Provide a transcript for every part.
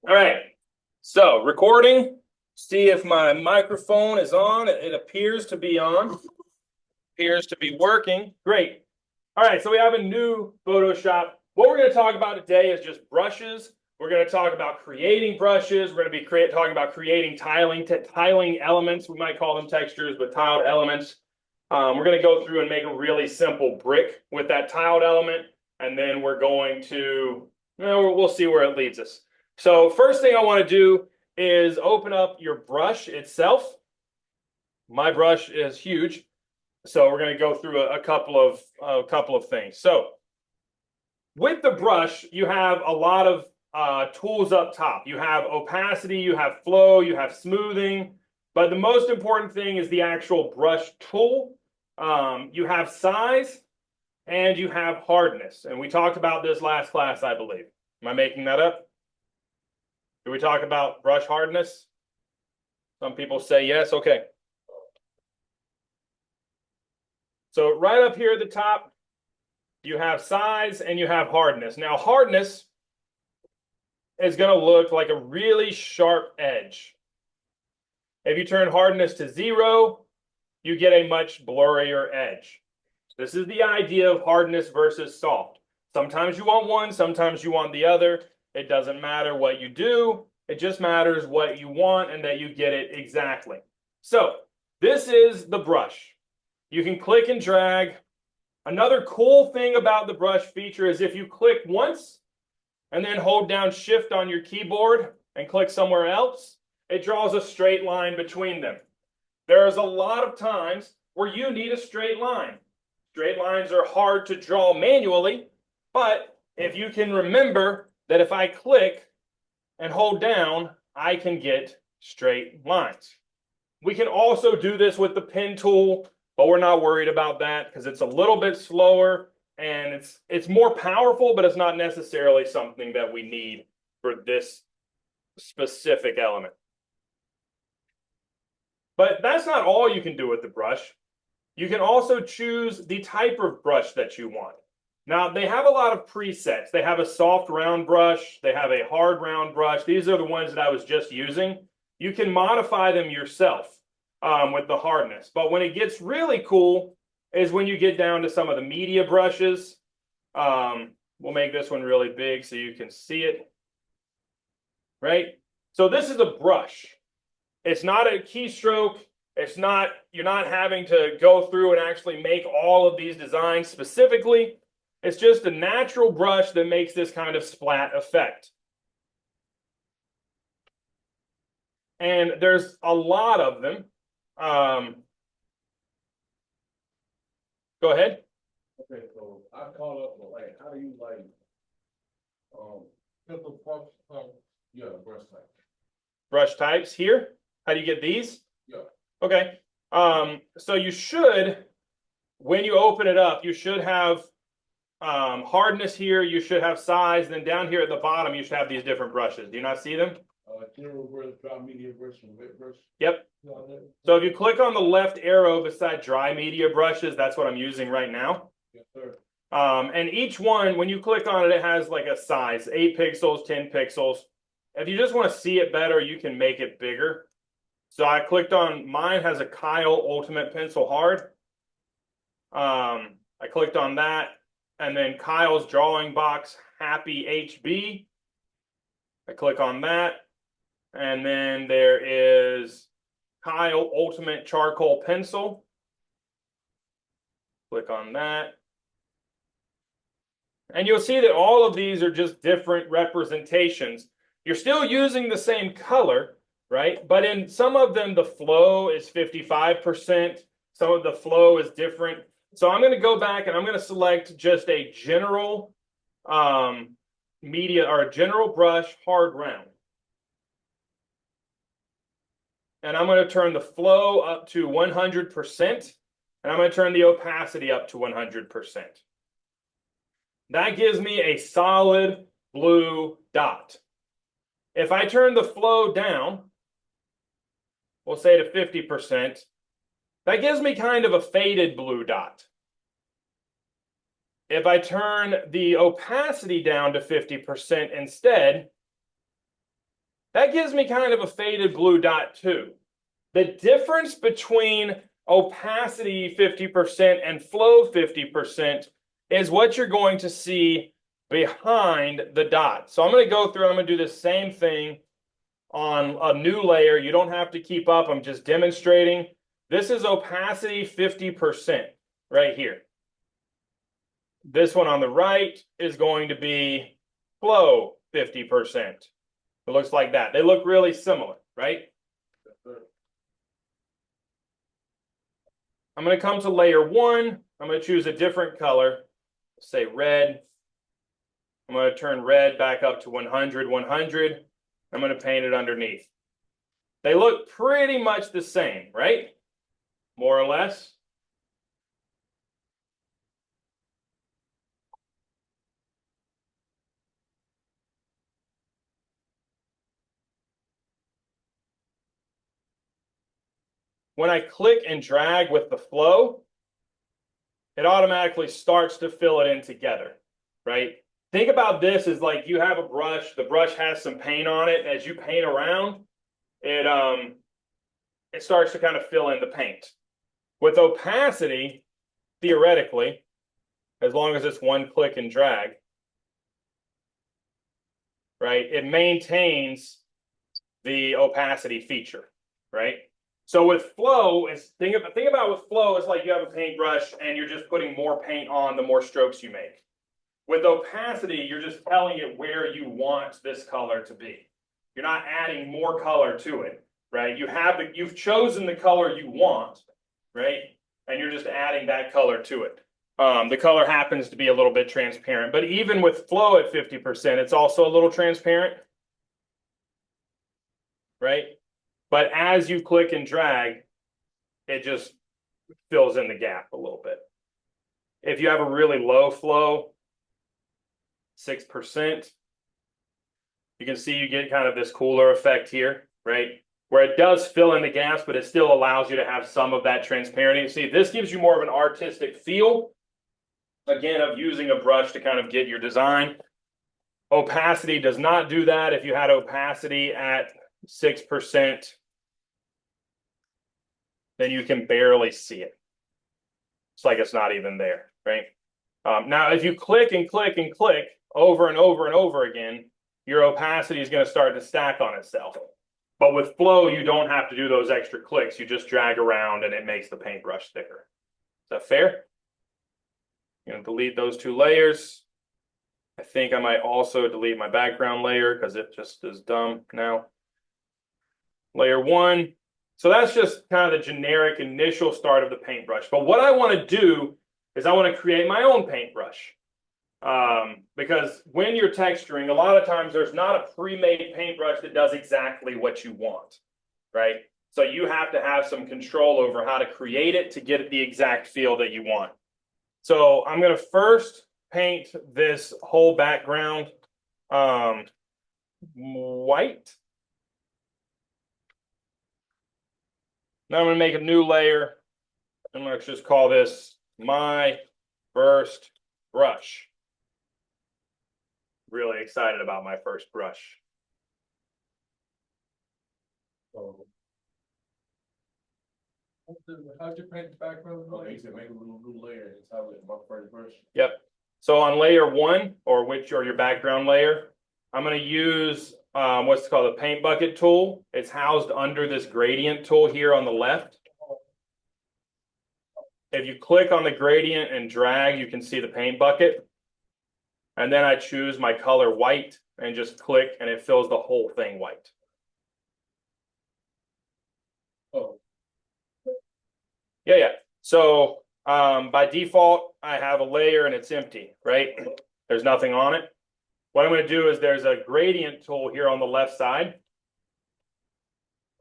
All right, so recording. See if my microphone is on. It appears to be on. Appears to be working. Great. All right, so we have a new Photoshop. What we're going to talk about today is just brushes. We're going to talk about creating brushes. We're going to be talking about creating tiling elements. We might call them textures, but tiled elements. We're going to go through and make a really simple brick with that tiled element, and then we're going to, we'll see where it leads us. So first thing I want to do is open up your brush itself. My brush is huge, so we're going to go through a couple of things. So with the brush, you have a lot of tools up top. You have opacity, you have flow, you have smoothing, but the most important thing is the actual brush tool. You have size and you have hardness, and we talked about this last class, I believe. Am I making that up? Did we talk about brush hardness? Some people say yes. Okay. So right up here at the top, you have size and you have hardness. Now, hardness is going to look like a really sharp edge. If you turn hardness to 0, you get a much blurrier edge. This is the idea of hardness versus soft. Sometimes you want one, sometimes you want the other. It doesn't matter what you do. It just matters what you want and that you get it exactly. So this is the brush. You can click and drag. Another cool thing about the brush feature is if you click once and then hold down Shift on your keyboard and click somewhere else, it draws a straight line between them. There's a lot of times where you need a straight line. Straight lines are hard to draw manually, but if you can remember that if I click and hold down, I can get straight lines. We can also do this with the pen tool, but we're not worried about that because it's a little bit slower and it's more powerful, but it's not necessarily something that we need for this specific element. But that's not all you can do with the brush. You can also choose the type of brush that you want. Now, they have a lot of presets. They have a soft round brush. They have a hard round brush. These are the ones that I was just using. You can modify them yourself with the hardness. But when it gets really cool is when you get down to some of the media brushes. We'll make this one really big so you can see it. Right? So this is a brush. It's not a keystroke. You're not having to go through and actually make all of these designs specifically. It's just a natural brush that makes this kind of splat effect. And there's a lot of them. Go ahead. Okay, so I call up, like, how do you pencil brush, brush type. Brush types here. How do you get these? Yeah. Okay. So you should, when you open it up, you should have hardness here, you should have size, and then down here at the bottom, you should have these different brushes. Do you not see them? General brush, dry media brush, and wet brush. Yep. So if you click on the left arrow beside dry media brushes, that's what I'm using right now. Yes, sir. And each one, when you click on it, it has like a size, 8 pixels, 10 pixels. If you just want to see it better, you can make it bigger. So I clicked on, mine has a Kyle Ultimate Pencil Hard. I clicked on that. And then Kyle's Drawing Box Happy HB. I click on that. And then there is Kyle Ultimate Charcoal Pencil. Click on that. And you'll see that all of these are just different representations. You're still using the same color, right? But in some of them, the flow is 55%. Some of the flow is different. So I'm going to go back and I'm going to select just a general media or a general brush hard round. And I'm going to turn the flow up to 100%. And I'm going to turn the opacity up to 100%. That gives me a solid blue dot. If I turn the flow down, we'll say to 50%, that gives me kind of a faded blue dot. if I turn the opacity down to 50% instead, that gives me kind of a faded blue dot too. The difference between opacity 50% and flow 50% is what you're going to see behind the dot. So I'm going to go through, I'm going to do the same thing on a new layer. You don't have to keep up. I'm just demonstrating. This is opacity 50% right here. This one on the right is going to be flow 50%. It looks like that. They look really similar, right? I'm going to come to layer 1. I'm going to choose a different color, say red. I'm going to turn red back up to 100, 100. I'm going to paint it underneath. They look pretty much the same, right? More or less. When I click and drag with the flow, it automatically starts to fill it in together, right? Think about this as like you have a brush, the brush has some paint on it. As you paint around, it starts to kind of fill in the paint. With opacity, theoretically, as long as it's one click and drag, right, it maintains the opacity feature, right? So with flow, think about with flow, it's like you have a paintbrush and you're just putting more paint on the more strokes you make. With opacity, you're just telling it where you want this color to be. You're not adding more color to it, right? You've chosen the color you want, right? And you're just adding that color to it. The color happens to be a little bit transparent, but even with flow at 50%, it's also a little transparent, right? But as you click and drag, it just fills in the gap a little bit. If you have a really low flow, 6%, you can see you get kind of this cooler effect here, right? Where it does fill in the gaps, but it still allows you to have some of that transparency. See, this gives you more of an artistic feel, again, of using a brush to kind of get your design. Opacity does not do that. If you had opacity at 6%, then you can barely see it. It's like it's not even there, right? Now, if you click and click and click over and over and over again, your opacity is going to start to stack on itself. But with flow, you don't have to do those extra clicks. You just drag around and it makes the paintbrush thicker. Is that fair? I'm going to delete those 2 layers. I think I might also delete my background layer because it just is dumb now. Layer 1. So that's just kind of the generic initial start of the paintbrush. But what I want to do is I want to create my own paintbrush. Because when you're texturing, a lot of times there's not a pre-made paintbrush that does exactly what you want, right? So you have to have some control over how to create it to get the exact feel that you want. So I'm going to first paint this whole background white. Now I'm going to make a new layer. I'm going to just call this my first brush. Really excited about my first brush. How'd you paint the background? Oh, he said make a new layer. It's how it's my first brush. Yep. So on layer 1, or your background layer, I'm going to use what's called a paint bucket tool. It's housed under this gradient tool here on the left. If you click on the gradient and drag, you can see the paint bucket. And then I choose my color white and just click and it fills the whole thing white. Oh. Yeah. So by default, I have a layer and it's empty, right? There's nothing on it. What I'm going to do is there's a gradient tool here on the left side.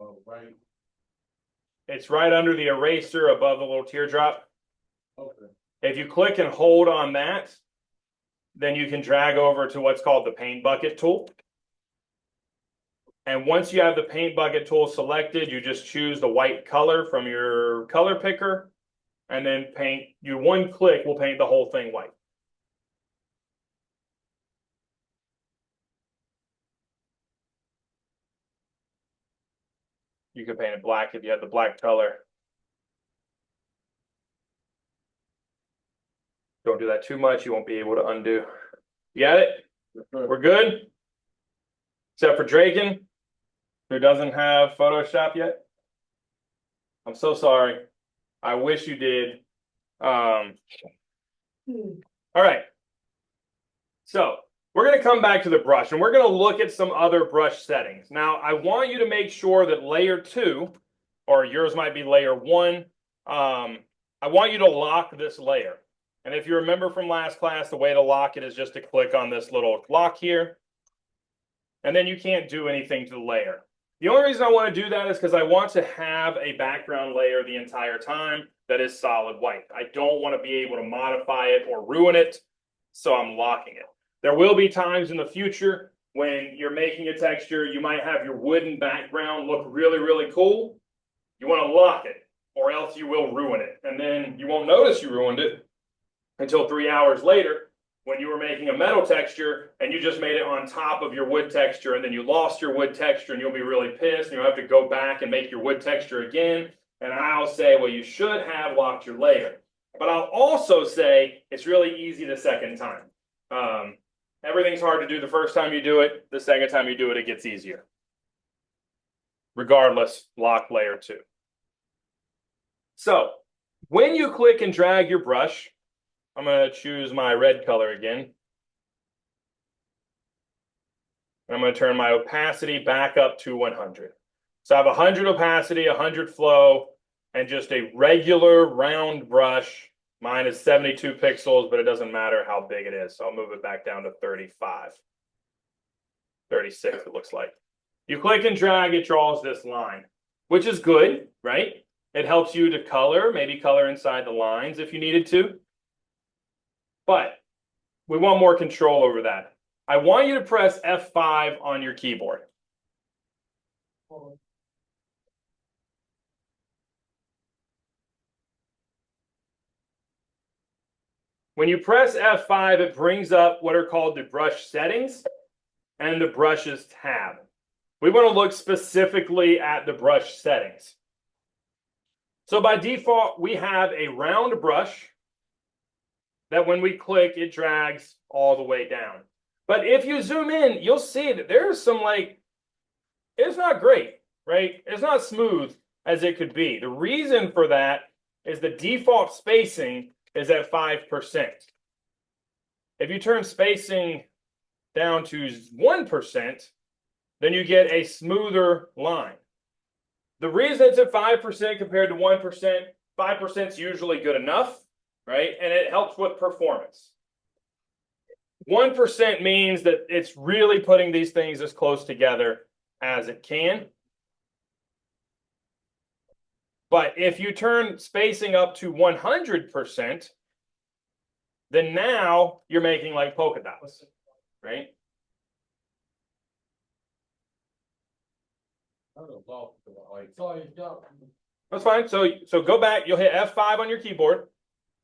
Oh, right. It's right under the eraser above the little teardrop. Okay. If you click and hold on that, then you can drag over to what's called the paint bucket tool. And once you have the paint bucket tool selected, you just choose the white color from your color picker and then one click will paint the whole thing white. You could paint it black if you had the black color. Don't do that too much. You won't be able to undo. You got it? We're good? Except for Draken, who doesn't have Photoshop yet. I'm so sorry. I wish you did. All right. So we're going to come back to the brush and we're going to look at some other brush settings. Now, I want you to make sure that layer 2, or yours might be layer 1, I want you to lock this layer. And if you remember from last class, the way to lock it is just to click on this little lock here. And then you can't do anything to the layer. The only reason I want to do that is because I want to have a background layer the entire time that is solid white. I don't want to be able to modify it or ruin it, so I'm locking it. There will be times in the future when you're making a texture, you might have your wooden background look really, really cool. You want to lock it, or else you will ruin it. And then you won't notice you ruined it until 3 hours later when you were making a metal texture and you just made it on top of your wood texture, and then you lost your wood texture and you'll be really pissed and you'll have to go back and make your wood texture again. And I'll say, well, you should have locked your layer. But I'll also say it's really easy the second time. Everything's hard to do the first time you do it. The second time you do it, it gets easier. Regardless, lock layer 2. So when you click and drag your brush, I'm going to choose my red color again. I'm going to turn my opacity back up to 100. So I have 100 opacity, 100 flow, and just a regular round brush. Mine is 72 pixels, but it doesn't matter how big it is. So I'll move it back down to 35. 36, it looks like. You click and drag, it draws this line, which is good, right? It helps you to color, maybe color inside the lines if you needed to. But we want more control over that. I want you to press F5 on your keyboard. When you press F5, it brings up what are called the brush settings and the brushes tab. We want to look specifically at the brush settings. So by default, we have a round brush that when we click, it drags all the way down. But if you zoom in, you'll see that there's some it's not great, right? It's not smooth as it could be. The reason for that is the default spacing is at 5%. If you turn spacing down to 1%, then you get a smoother line. The reason it's at 5% compared to 1%, 5% is usually good enough, right? And it helps with performance. 1% means that it's really putting these things as close together as it can. But if you turn spacing up to 100%, then now you're making like polka dots, right? That's fine. So go back. You'll hit F5 on your keyboard.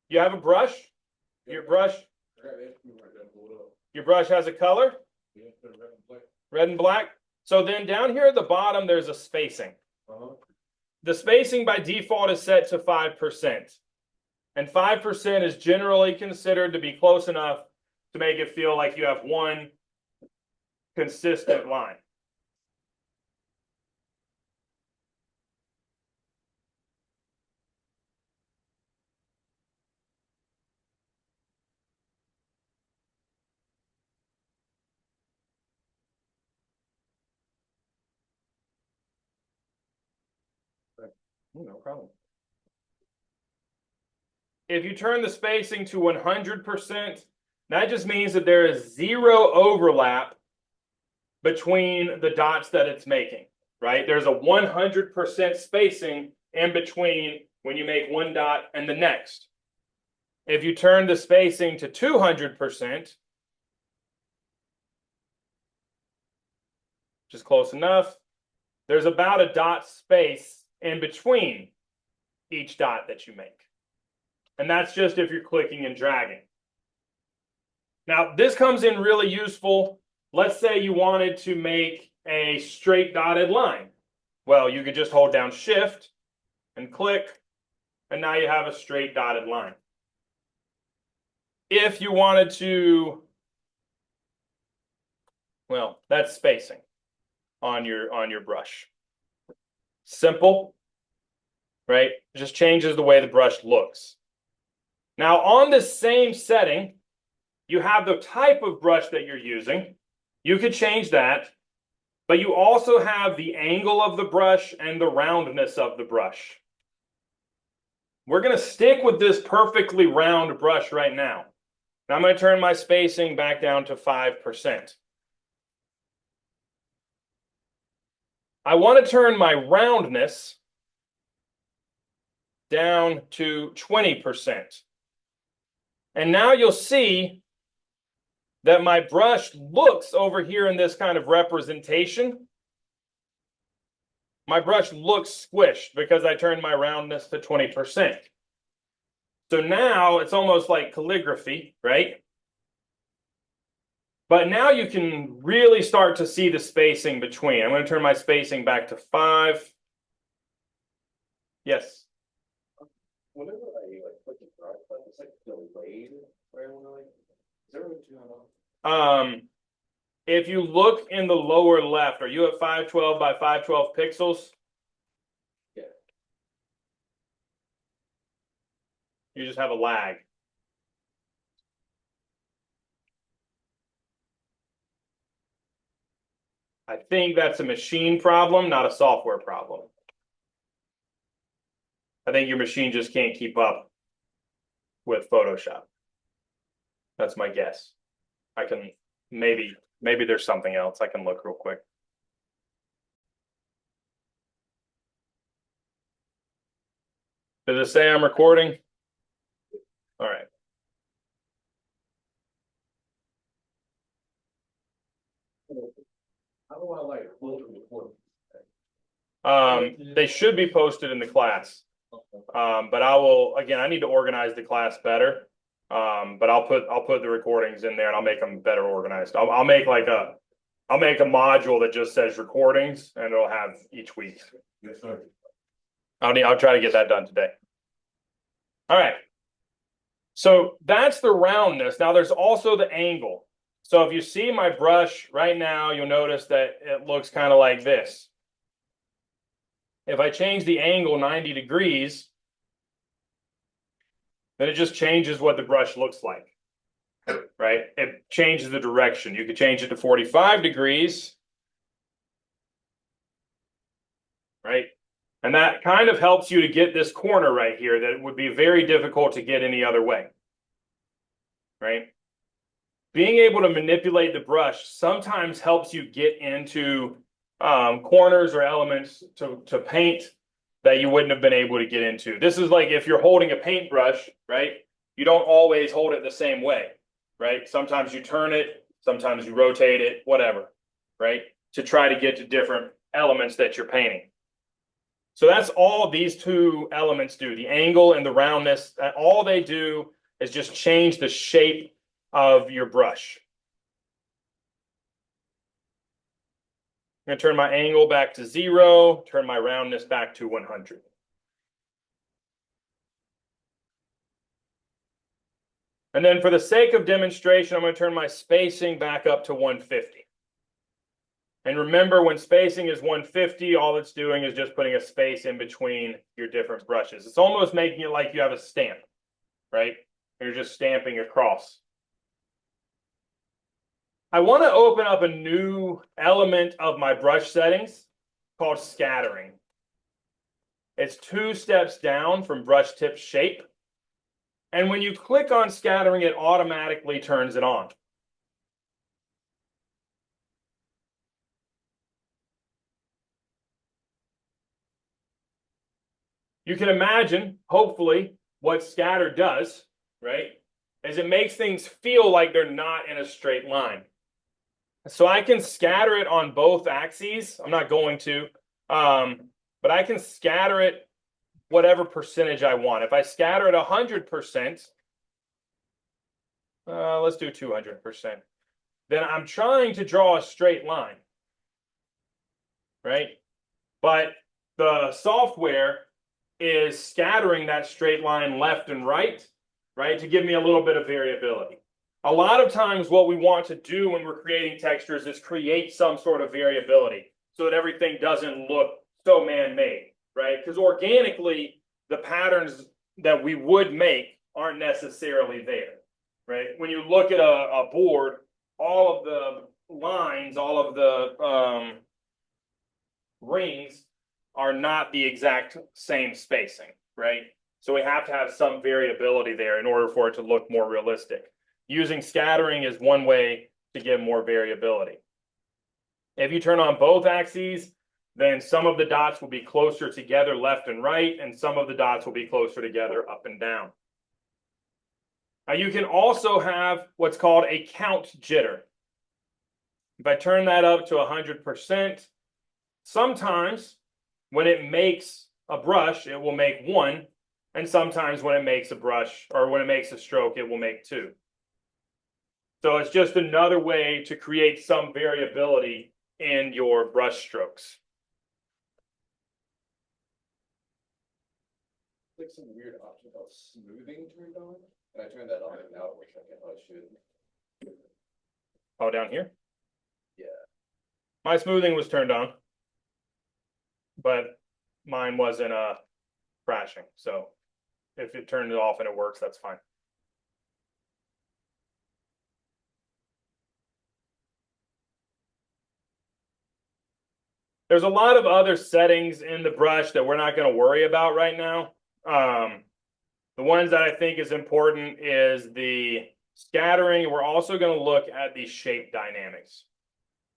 You have a brush. Your brush has a color, red and black. So then down here at the bottom, there's a spacing. The spacing by default is set to 5%. And 5% is generally considered to be close enough to make it feel like you have one consistent line. No problem. If you turn the spacing to 100%, that just means that there is zero overlap between the dots that it's making, right? There's a 100% spacing in between when you make one dot and the next. If you turn the spacing to 200%, which is close enough, there's about a dot space in between each dot that you make. And that's just if you're clicking and dragging. Now, this comes in really useful. Let's say you wanted to make a straight dotted line. Well, you could just hold down Shift and click, and now you have a straight dotted line. If you wanted to, well, that's spacing on your brush. Simple, right? It just changes the way the brush looks. Now, on this same setting, you have the type of brush that you're using. You could change that, but you also have the angle of the brush and the roundness of the brush. We're going to stick with this perfectly round brush right now. Now I'm going to turn my spacing back down to 5%. I want to turn my roundness down to 20%. And now you'll see that my brush looks over here in this kind of representation. My brush looks squished because I turned my roundness to 20%. So now it's almost like calligraphy, right? But now you can really start to see the spacing between. I'm going to turn my spacing back to 5. Yes. Whenever I like put the brush, it's like delayed, right? Is there If you look in the lower left, are you at 512 by 512 pixels? Yeah. You just have a lag. I think that's a machine problem, not a software problem. I think your machine just can't keep up with Photoshop. That's my guess. I can maybe there's something else. I can look real quick. Does it say I'm recording? All right. How do I like close the recording? They should be posted in the class. But I will, again, I need to organize the class better. But I'll put the recordings in there and I'll make them better organized. I'll make a module that just says recordings and it'll have each week. Yes, sir. I'll try to get that done today. All right. So that's the roundness. Now there's also the angle. So if you see my brush right now, you'll notice that it looks kind of like this. If I change the angle 90 degrees, then it just changes what the brush looks like, right? It changes the direction. You could change it to 45 degrees, right? And that kind of helps you to get this corner right here that would be very difficult to get any other way, right? Being able to manipulate the brush sometimes helps you get into corners or elements to paint that you wouldn't have been able to get into. This is like if you're holding a paintbrush, right? You don't always hold it the same way, right? Sometimes you turn it, sometimes you rotate it, whatever, right? To try to get to different elements that you're painting. So that's all these two elements do, the angle and the roundness. All they do is just change the shape of your brush. I'm going to turn my angle back to 0, turn my roundness back to 100. And then for the sake of demonstration, I'm going to turn my spacing back up to 150. And remember, when spacing is 150, all it's doing is just putting a space in between your different brushes. It's almost making it like you have a stamp, right? You're just stamping across. I want to open up a new element of my brush settings called scattering. It's 2 steps down from brush tip shape. And when you click on scattering, it automatically turns it on. You can imagine, hopefully, what scatter does, right? Is it makes things feel like they're not in a straight line. So I can scatter it on both axes. I'm not going to, but I can scatter it whatever percentage I want. If I scatter it 100%, let's do 200%. Then I'm trying to draw a straight line, right? but the software is scattering that straight line left and right, to give me a little bit of variability. A lot of times what we want to do when we're creating textures is create some sort of variability so that everything doesn't look so man-made, right? Because organically, the patterns that we would make aren't necessarily there, right? When you look at a board, all of the lines, all of the rings are not the exact same spacing, right? So we have to have some variability there in order for it to look more realistic. Using scattering is one way to get more variability. If you turn on both axes, then some of the dots will be closer together left and right, and some of the dots will be closer together up and down. Now you can also have what's called a count jitter. If I turn that up to 100%, sometimes when it makes a brush, it will make 1, and sometimes when it makes a brush or when it makes a stroke, it will make 2. So it's just another way to create some variability in your brush strokes. Like some weird option called smoothing turned on, and I turned that on, and now it works like I should. Oh, down here? Yeah. My smoothing was turned on, but mine wasn't crashing. So if it turned it off and it works, that's fine. There's a lot of other settings in the brush that we're not going to worry about right now. The ones that I think is important is the scattering. We're also going to look at the shape dynamics.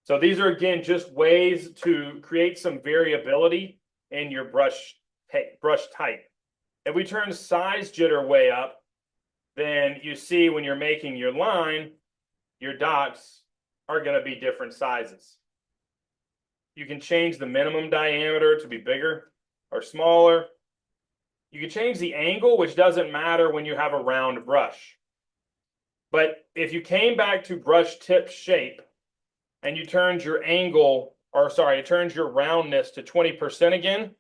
So these are, again, just ways to create some variability in your brush type. If we turn size jitter way up, then you see when you're making your line, your dots are going to be different sizes. You can change the minimum diameter to be bigger or smaller. You can change the angle, which doesn't matter when you have a round brush. But if you came back to brush tip shape and you turned your angle, or sorry, it turns your roundness to 20% again,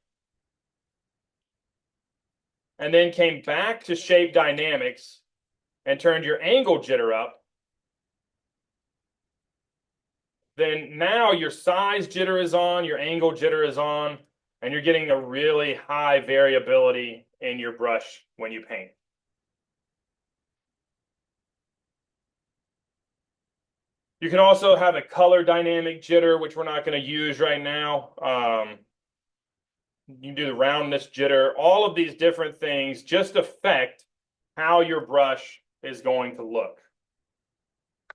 and then came back to shape dynamics and turned your angle jitter up, then now your size jitter is on, your angle jitter is on, and you're getting a really high variability in your brush when you paint. You can also have a color dynamic jitter, which we're not going to use right now. You can do the roundness jitter. All of these different things just affect how your brush is going to look.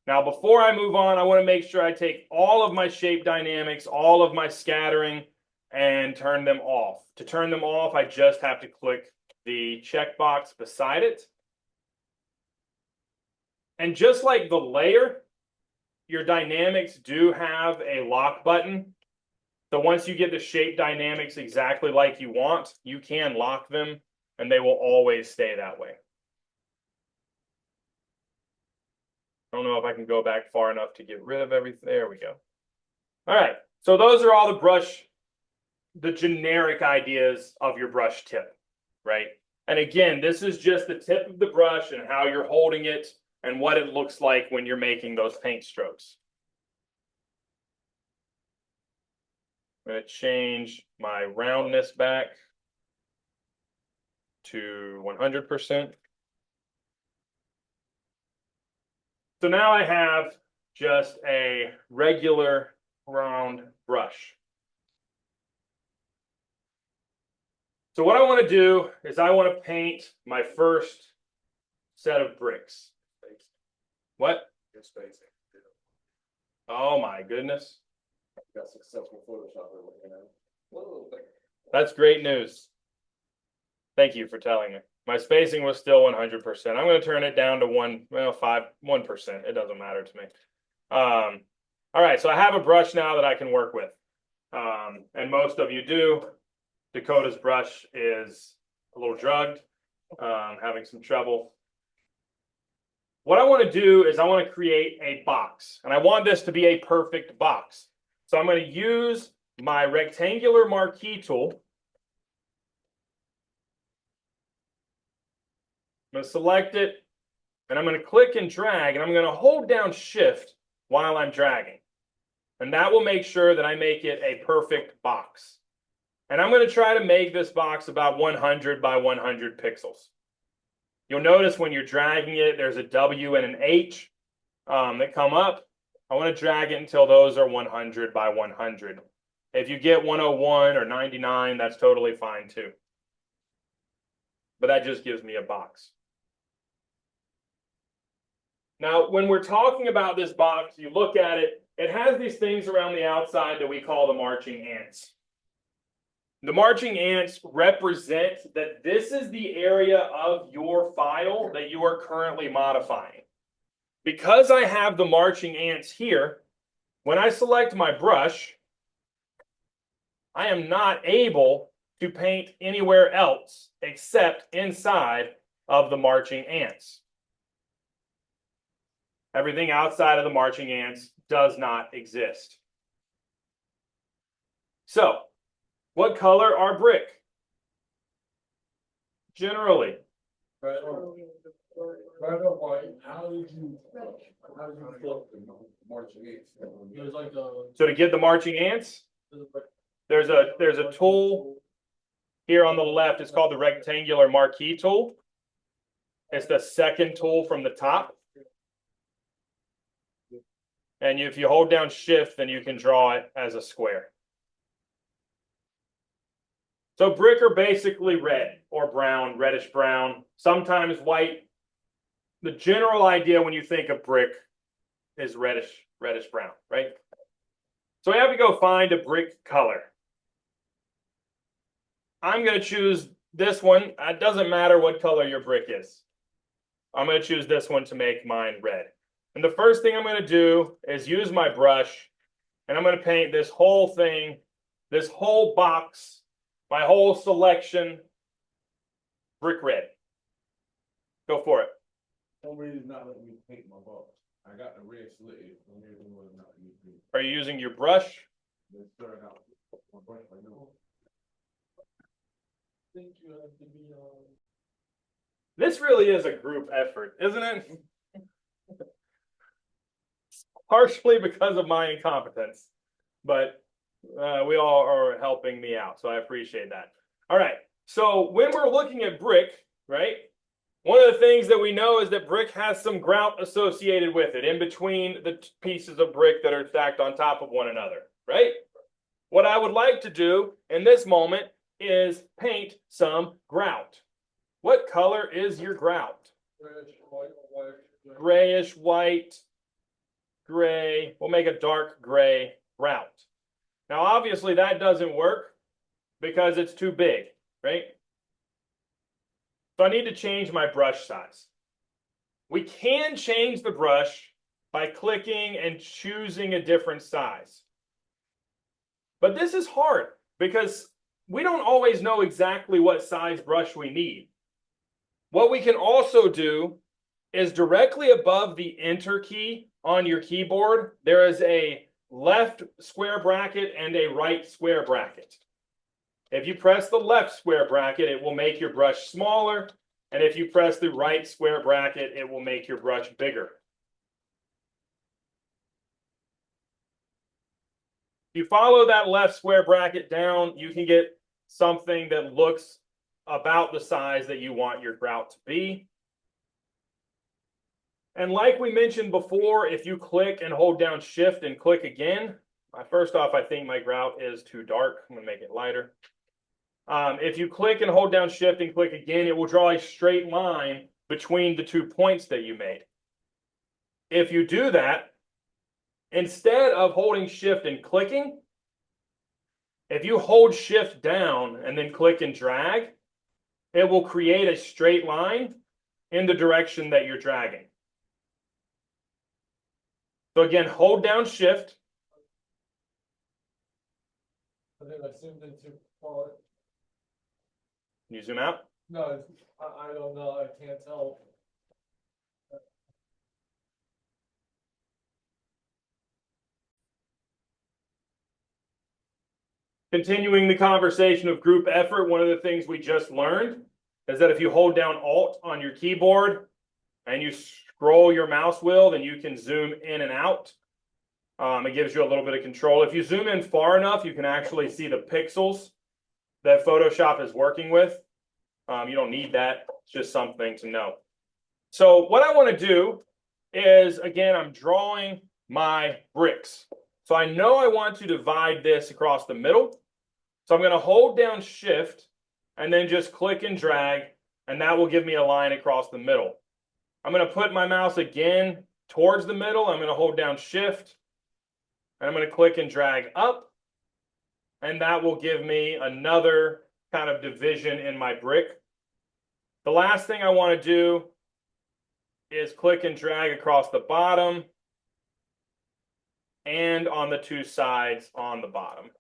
Now, before I move on, I want to make sure I take all of my shape dynamics, all of my scattering, and turn them off. To turn them off, I just have to click the checkbox beside it. And just like the layer, your dynamics do have a lock button. So once you get the shape dynamics exactly like you want, you can lock them, and they will always stay that way. I don't know if I can go back far enough to get rid of everything. There we go. All right. So those are all the generic ideas of your brush tip, right? And again, this is just the tip of the brush and how you're holding it and what it looks like when you're making those paint strokes. I'm going to change my roundness back to 100%. So now I have just a regular round brush. So what I want to do is I want to paint my first set of bricks. What? Good spacing. Oh my goodness. Got successful Photoshop, you know. Whoa. That's great news. Thank you for telling me. My spacing was still 100%. I'm going to turn it down to 1%. It doesn't matter to me. All right, so I have a brush now that I can work with. And most of you do. Dakota's brush is a little drugged, having some trouble. What I want to do is I want to create a box, and I want this to be a perfect box. So I'm going to use my rectangular marquee tool. I'm going to select it, and I'm going to click and drag, and I'm going to hold down Shift while I'm dragging. And that will make sure that I make it a perfect box. And I'm going to try to make this box about 100 by 100 pixels. You'll notice when you're dragging it, there's a W and an H that come up. I want to drag it until those are 100 by 100. If you get 101 or 99, that's totally fine too. But that just gives me a box. Now, when we're talking about this box, you look at it, it has these things around the outside that we call the marching ants. The marching ants represent that this is the area of your file that you are currently modifying. Because I have the marching ants here, when I select my brush, I am not able to paint anywhere else except inside of the marching ants. Everything outside of the marching ants does not exist. So, what color are brick? Generally. Red or white, how did you flip the marching ants? It was like So to get the marching ants, there's a tool here on the left. It's called the rectangular marquee tool. It's the second tool from the top. And if you hold down Shift, then you can draw it as a square. So brick are basically red or brown, reddish brown, sometimes white. The general idea when you think of brick is reddish brown, right? So we have to go find a brick color. I'm going to choose this one. It doesn't matter what color your brick is. I'm going to choose this one to make mine red. And the first thing I'm going to do is use my brush, and I'm going to paint this whole thing, this whole box, my whole selection, brick red. Go for it. Somebody's not letting me paint my box. I got the red slitted. Are you using your brush? This really is a group effort, isn't it? Partially because of my incompetence, but we all are helping me out, so I appreciate that. All right, so when we're looking at brick, right, one of the things that we know is that brick has some grout associated with it in between the pieces of brick that are stacked on top of one another, right? What I would like to do in this moment is paint some grout. What color is your grout? Grayish white, gray. We'll make a dark gray grout. Now, obviously, that doesn't work because it's too big, right? So I need to change my brush size. We can change the brush by clicking and choosing a different size. But this is hard because we don't always know exactly what size brush we need. What we can also do is directly above the Enter key on your keyboard, there is a left square bracket and a right square bracket. If you press the left square bracket, it will make your brush smaller. And if you press the right square bracket, it will make your brush bigger. If you follow that left square bracket down, you can get something that looks about the size that you want your grout to be. And like we mentioned before, if you click and hold down Shift and click again, first off, I think my grout is too dark. I'm going to make it lighter. If you click and hold down Shift and click again, it will draw a straight line between the 2 points that you made. If you do that, instead of holding Shift and clicking, if you hold Shift down and then click and drag, it will create a straight line in the direction that you're dragging. So again, hold down Shift. I think I zoomed in too far. Can you zoom out? No, I don't know. I can't tell. Continuing the conversation of group effort, one of the things we just learned is that if you hold down Alt on your keyboard and you scroll your mouse wheel, then you can zoom in and out. It gives you a little bit of control. If you zoom in far enough, you can actually see the pixels that Photoshop is working with. You don't need that. It's just something to know. So what I want to do is, again, I'm drawing my bricks. So I know I want to divide this across the middle. So I'm going to hold down Shift and then just click and drag, and that will give me a line across the middle. I'm going to put my mouse again towards the middle. I'm going to hold down Shift, and I'm going to click and drag up, and that will give me another kind of division in my brick. The last thing I want to do is click and drag across the bottom and on the two sides on the bottom.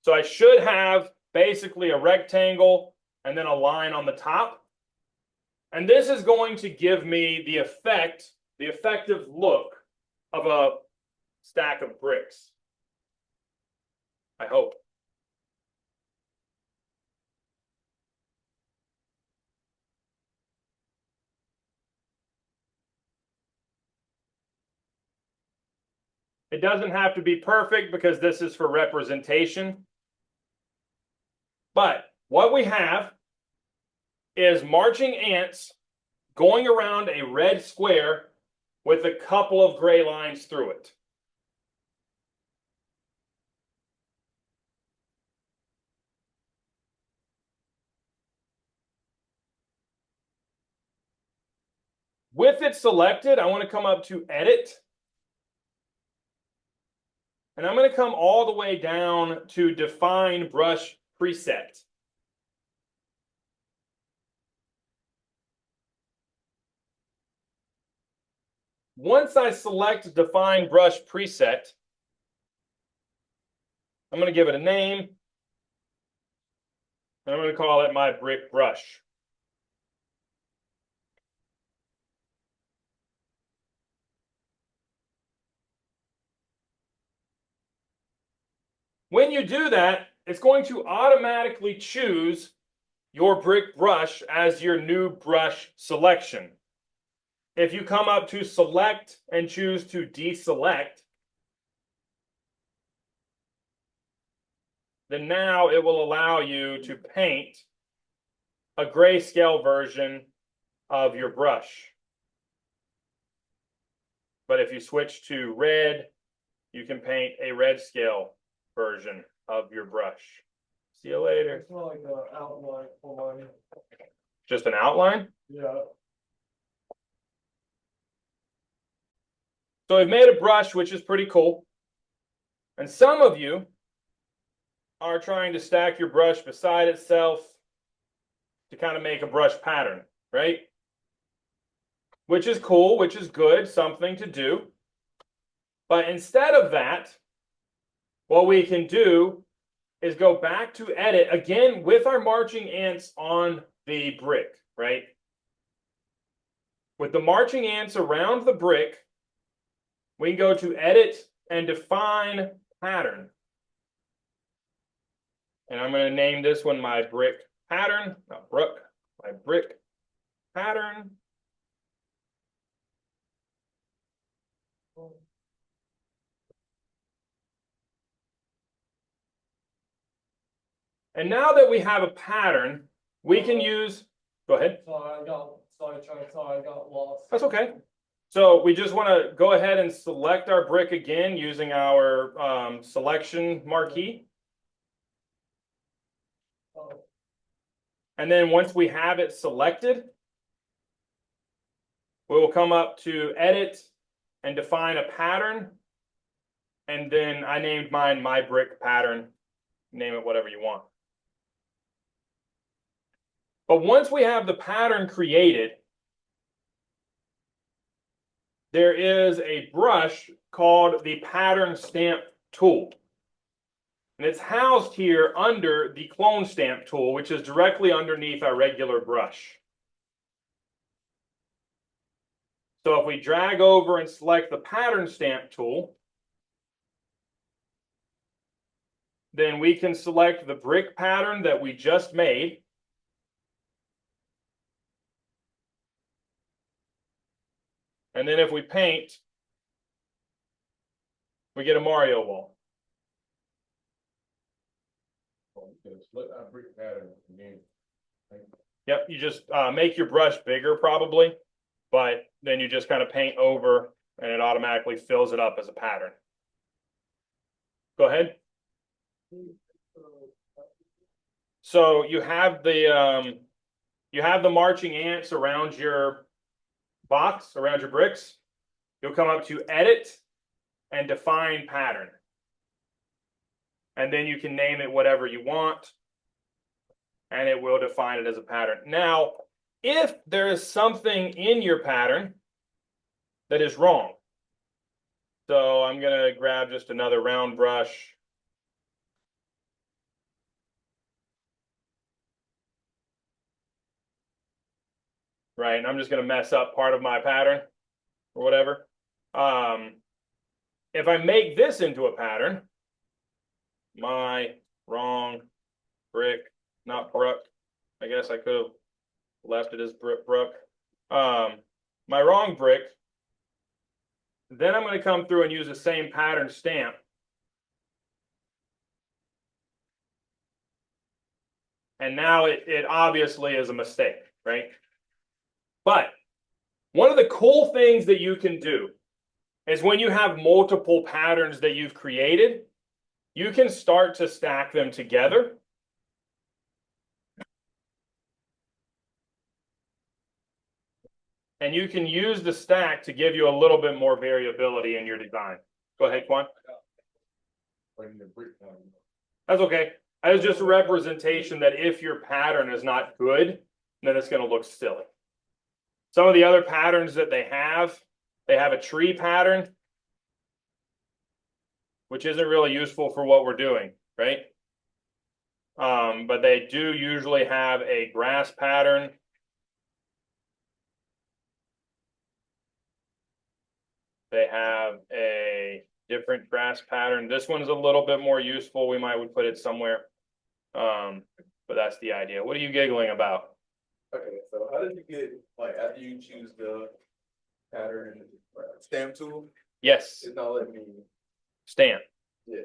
So I should have basically a rectangle and then a line on the top. And this is going to give me the effective look of a stack of bricks. I hope. It doesn't have to be perfect because this is for representation. But what we have is marching ants going around a red square with a couple of gray lines through it. With it selected, I want to come up to Edit. And I'm going to come all the way down to Define Brush Preset. Once I select Define Brush Preset, I'm going to give it a name. And I'm going to call it my brick brush. When you do that, it's going to automatically choose your brick brush as your new brush selection. If you come up to select and choose to deselect, then now it will allow you to paint a grayscale version of your brush. But if you switch to red, you can paint a red scale version of your brush. See you later. It's not like an outline for my, Just an outline? yeah. So I've made a brush, which is pretty cool. And some of you are trying to stack your brush beside itself to kind of make a brush pattern, right? Which is cool, which is good, something to do. But instead of that, what we can do is go back to Edit again with our marching ants on the brick, right? With the marching ants around the brick, we can go to Edit and Define Pattern. And I'm going to name this one my brick pattern, not Brook, my brick pattern. And now that we have a pattern, we can use, go ahead. Sorry, I got sidetracked, sorry, I got lost. That's okay. So we just want to go ahead and select our brick again using our selection marquee. Oh, And then once we have it selected, we will come up to Edit and Define a Pattern. And then I named mine my brick pattern. Name it whatever you want. But once we have the pattern created, there is a brush called the Pattern Stamp tool. And it's housed here under the Clone Stamp tool, which is directly underneath our regular brush. So if we drag over and select the Pattern Stamp tool, then we can select the brick pattern that we just made. And then if we paint, we get a Mario wall. Split that brick pattern again. Yep, you just make your brush bigger probably, but then you just kind of paint over and it automatically fills it up as a pattern. Go ahead. So you have the marching ants around your box, around your bricks. You'll come up to edit and define pattern. And then you can name it whatever you want. And it will define it as a pattern. Now, if there is something in your pattern that is wrong. So I'm going to grab just another round brush. Right, and I'm just going to mess up part of my pattern or whatever. If I make this into a pattern, my wrong brick, not Brook. I guess I could have left it as Brook. My wrong brick. Then I'm going to come through and use the same pattern stamp. And now it obviously is a mistake, right? But one of the cool things that you can do is when you have multiple patterns that you've created, you can start to stack them together. And you can use the stack to give you a little bit more variability in your design. Go ahead, Quan. That's okay. That is just a representation that if your pattern is not good, then it's going to look silly. Some of the other patterns that they have a tree pattern, which isn't really useful for what we're doing, right? But they do usually have a grass pattern. They have a different grass pattern. This one's a little bit more useful. We would put it somewhere. But that's the idea. What are you giggling about? Okay, so how did you get, like, after you choose the pattern stamp tool, Yes, it's not letting me, stamp. yeah.